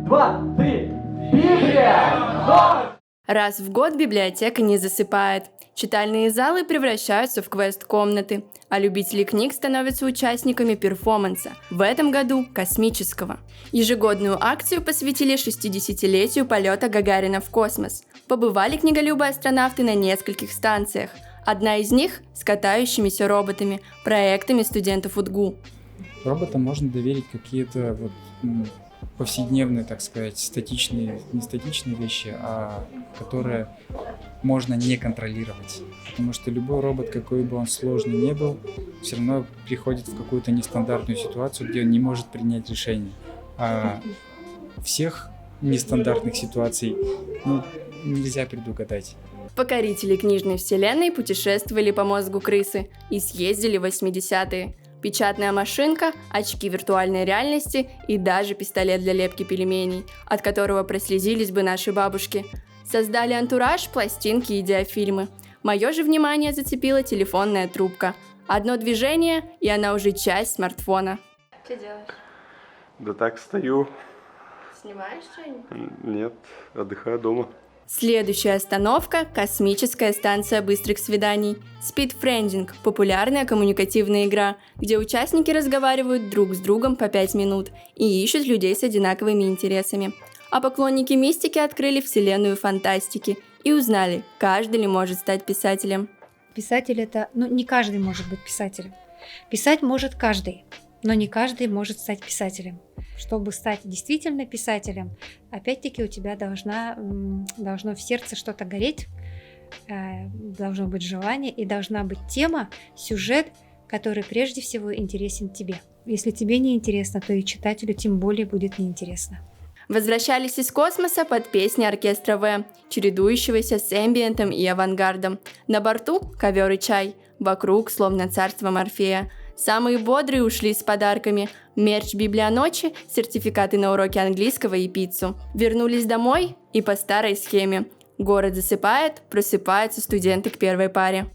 2, 3. Библия! Раз в год библиотека не засыпает. Читальные залы превращаются в квест-комнаты, а любители книг становятся участниками перформанса, в этом году космического. Ежегодную акцию посвятили 60-летию полета Гагарина в космос. Побывали книголюбы-астронавты на нескольких станциях. Одна из них с катающимися роботами, проектами студентов УДГУ. Роботам можно доверить какие-то повседневные, так сказать, не статичные вещи, а которые можно не контролировать. Потому что любой робот, какой бы он сложный ни был, все равно приходит в какую-то нестандартную ситуацию, где он не может принять решение. А всех нестандартных ситуаций нельзя предугадать. Покорители книжной вселенной путешествовали по мозгу крысы и съездили в 80-е. Печатная машинка, очки виртуальной реальности и даже пистолет для лепки пельменей, от которого прослезились бы наши бабушки. Создали антураж, пластинки и диафильмы. Мое же внимание зацепила телефонная трубка. Одно движение, и она уже часть смартфона. Что делаешь? Да так, стою. Снимаешь что-нибудь? Нет, отдыхаю дома. Следующая остановка – космическая станция быстрых свиданий. Speedfriending – популярная коммуникативная игра, где участники разговаривают друг с другом по 5 минут и ищут людей с одинаковыми интересами. А поклонники мистики открыли вселенную фантастики и узнали, каждый ли может стать писателем. Писатель это, не каждый может быть писателем. Писать может каждый, но не каждый может стать писателем. Чтобы стать действительно писателем, опять-таки у тебя должно в сердце что-то гореть, должно быть желание и должна быть тема, сюжет, который прежде всего интересен тебе. Если тебе не интересно, то и читателю тем более будет неинтересно. Возвращались из космоса под песни оркестра В, чередующегося с эмбиентом и авангардом. На борту ковер и чай, вокруг словно царство Морфея. Самые бодрые ушли с подарками. Мерч Библия ночи, сертификаты на уроки английского и пиццу. Вернулись домой и по старой схеме. Город засыпает, просыпаются студенты к первой паре.